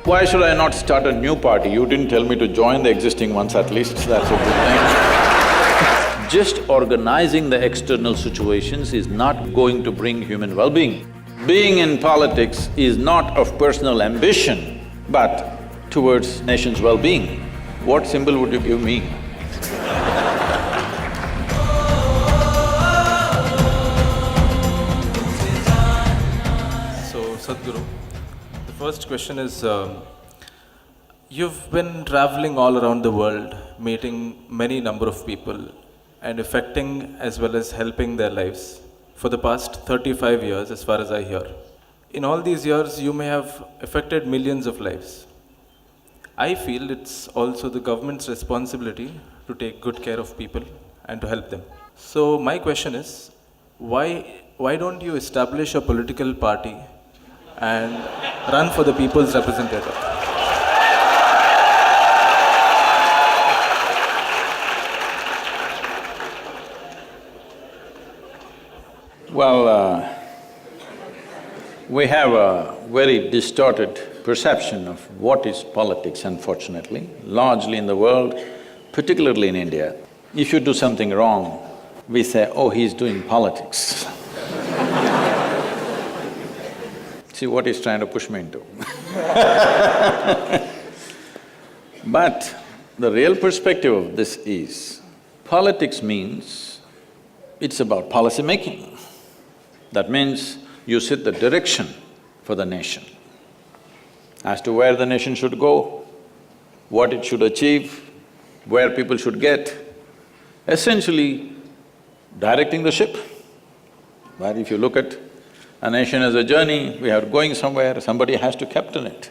Why should I not start a new party? You didn't tell me to join the existing ones at least, that's a good thing. Just organizing the external situations is not going to bring human well-being. Being in politics is not of personal ambition, but towards nation's well-being. What symbol would you give me? So, Sadhguru, the first question is, you've been traveling all around the world, meeting many number of people and affecting as well as helping their lives for the past 35 years, as far as I hear. In all these years, you may have affected millions of lives. I feel it's also the government's responsibility to take good care of people and to help them. So my question is, why don't you establish a political party and run for the people's representative? Well, we have a very distorted perception of what is politics, unfortunately, largely in the world, particularly in India. If you do something wrong, we say, oh, he's doing politics. See what he's trying to push me into. But the real perspective of this is, politics means it's about policy making. That means you set the direction for the nation as to where the nation should go, what it should achieve, where people should get, essentially directing the ship. But if you look at a nation as a journey, we are going somewhere, somebody has to captain it.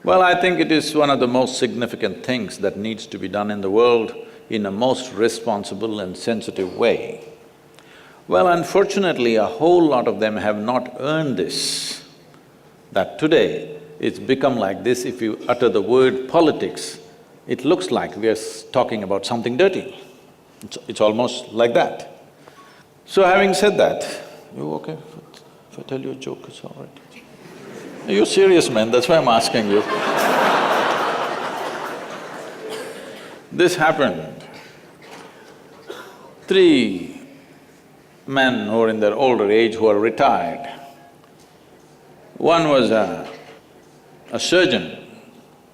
Well, I think it is one of the most significant things that needs to be done in the world in a most responsible and sensitive way. Well, unfortunately, a whole lot of them have not earned this. That today, it's become like this, if you utter the word politics, it looks like we are talking about something dirty. It's almost like that. So having said that, you okay? If I tell you a joke, it's all right. You're serious, man, that's why I'm asking you. This happened. 3 men who are in their older age who are retired. One was a surgeon,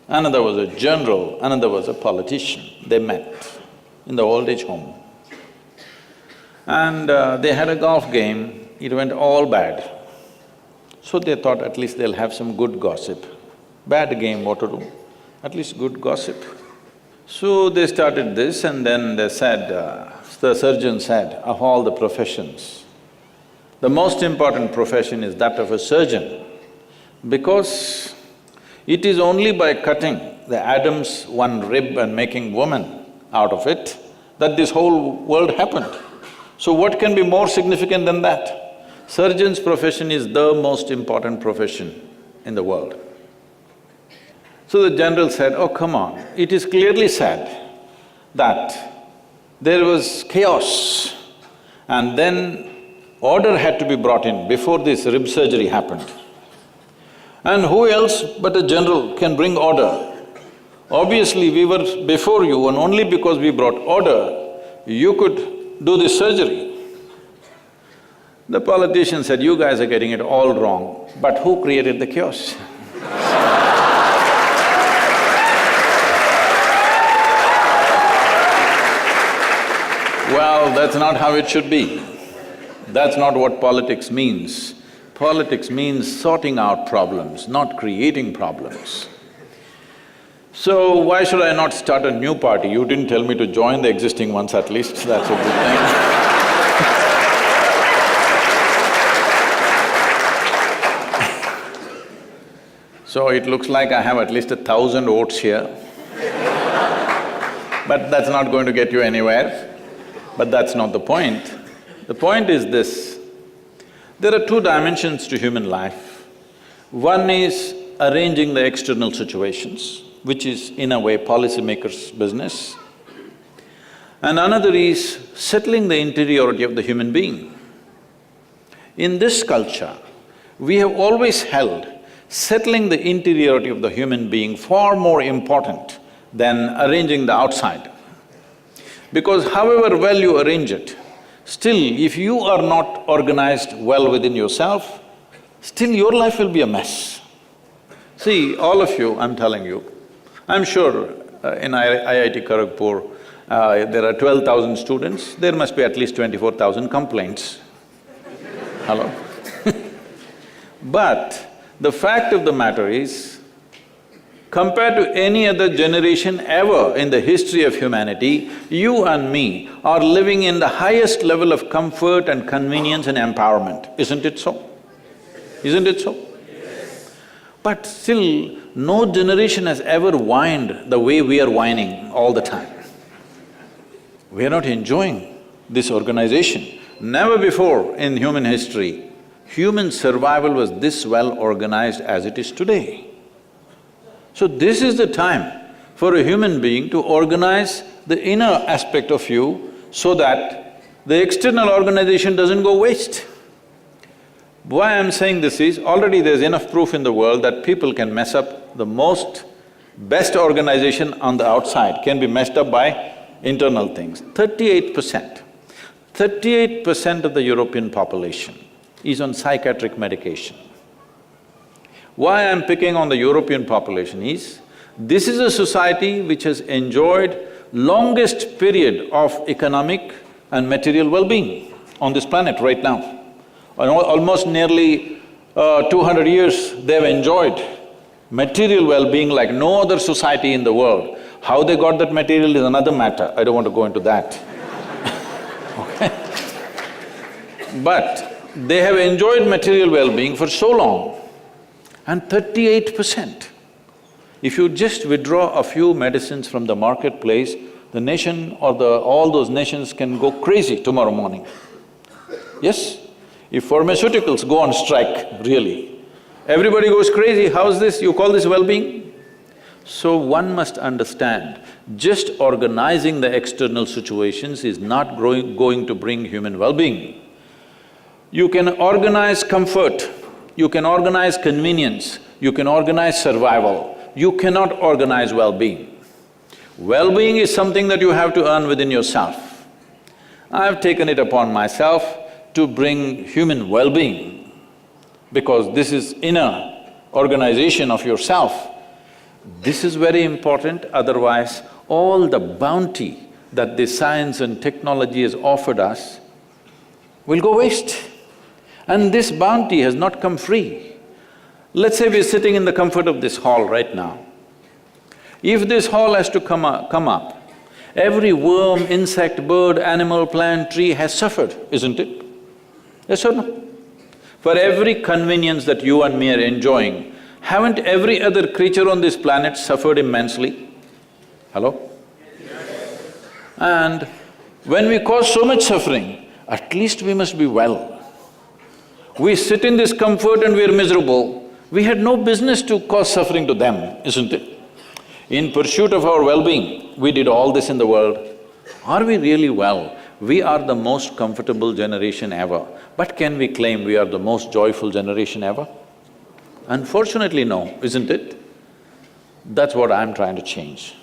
another was a general, another was a politician. They met in the old age home. And they had a golf game, it went all bad. So they thought at least they'll have some good gossip. Bad game, what to do? At least good gossip. So they started this and then they said, the surgeon said, of all the professions, the most important profession is that of a surgeon, because it is only by cutting the Adam's one rib and making woman out of it that this whole world happened. So what can be more significant than that? Surgeon's profession is the most important profession in the world. So the general said, oh, come on, it is clearly said that there was chaos and then order had to be brought in before this rib surgery happened. And who else but a general can bring order? Obviously, we were before you and only because we brought order, you could do this surgery. The politician said, you guys are getting it all wrong, but who created the chaos? Well, that's not how it should be. That's not what politics means. Politics means sorting out problems, not creating problems. So why should I not start a new party? You didn't tell me to join the existing ones at least, that's a good thing. So it looks like I have at least 1,000 votes here. But that's not going to get you anywhere. But that's not the point. The point is this, there are 2 dimensions to human life. One is arranging the external situations, which is in a way policymakers' business. And another is settling the interiority of the human being. In this culture, we have always held settling the interiority of the human being far more important than arranging the outside. Because however well you arrange it, still if you are not organized well within yourself, still your life will be a mess. See, all of you, I'm telling you, I'm sure in IIT Kharagpur, there are 12,000 students, there must be at least 24,000 complaints. Hello? But the fact of the matter is, compared to any other generation ever in the history of humanity, you and me are living in the highest level of comfort and convenience and empowerment, isn't it so? Isn't it so? Yes. But still, no generation has ever whined the way we are whining all the time. We are not enjoying this organization. Never before in human history, human survival was this well organized as it is today. So this is the time for a human being to organize the inner aspect of you so that the external organization doesn't go waste. Why I'm saying this is, already there's enough proof in the world that people can mess up the best organization on the outside can be messed up by internal things. 38% of the European population is on psychiatric medication. Why I'm picking on the European population is, this is a society which has enjoyed longest period of economic and material well-being on this planet right now. Almost nearly 200 years they've enjoyed material well-being like no other society in the world. How they got that material is another matter, I don't want to go into that. Okay? But they have enjoyed material well-being for so long, and 38%. If you just withdraw a few medicines from the marketplace, the nation or all those nations can go crazy tomorrow morning. Yes? If pharmaceuticals go on strike, really, everybody goes crazy, how's this? You call this well-being? So one must understand, just organizing the external situations is not going to bring human well-being. You can organize comfort, you can organize convenience, you can organize survival, you cannot organize well-being. Well-being is something that you have to earn within yourself. I've taken it upon myself to bring human well-being, because this is inner organization of yourself. This is very important, otherwise all the bounty that the science and technology has offered us will go waste. And this bounty has not come free. Let's say we're sitting in the comfort of this hall right now. If this hall has to come up, every worm, insect, bird, animal, plant, tree has suffered, isn't it? Yes or no? For every convenience that you and me are enjoying, haven't every other creature on this planet suffered immensely? Hello? Yes. And when we cause so much suffering, at least we must be well. We sit in this comfort and we're miserable, we had no business to cause suffering to them, isn't it? In pursuit of our well-being, we did all this in the world. Are we really well? We are the most comfortable generation ever, but can we claim we are the most joyful generation ever? Unfortunately, no, isn't it? That's what I'm trying to change.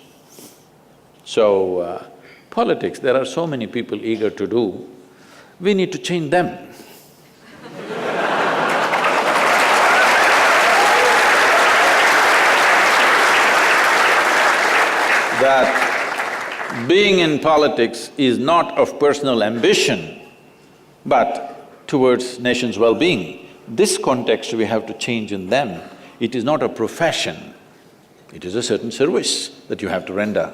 So, politics, there are so many people eager to do, we need to change them. That being in politics is not of personal ambition, but towards nation's well-being. This context we have to change in them. It is not a profession, it is a certain service that you have to render.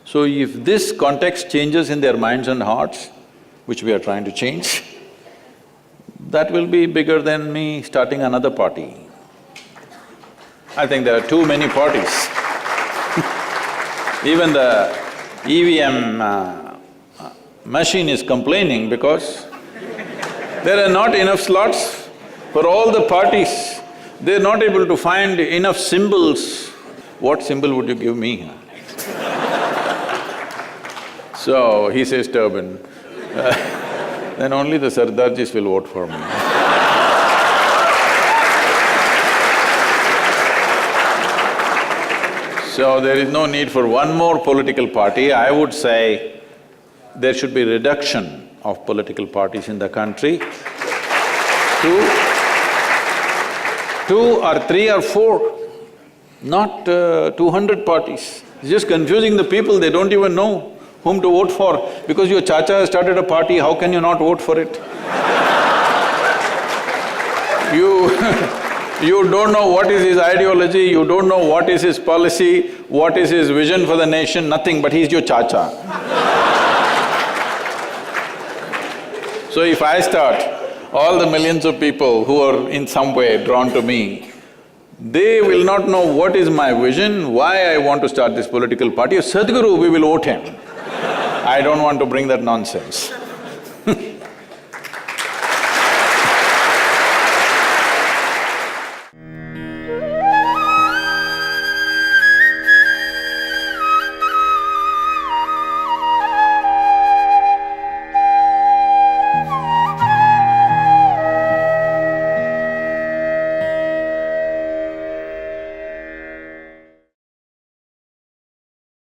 So if this context changes in their minds and hearts, which we are trying to change, that will be bigger than me starting another party. I think there are too many parties. Even the EVM machine is complaining because there are not enough slots for all the parties. They're not able to find enough symbols. What symbol would you give me? So he says turban. Then only the Sardarjis will vote for me. So there is no need for one more political party. I would say there should be reduction of political parties in the country. Two or three or four, not 200 parties. It's just confusing the people, they don't even know whom to vote for. Because your chacha has started a party, how can you not vote for it? You don't know what is his ideology, you don't know what is his policy, what is his vision for the nation, nothing, but he's your chacha. So if I start, all the millions of people who are in some way drawn to me, they will not know what is my vision, why I want to start this political party. Sadhguru, we will vote him. I don't want to bring that nonsense.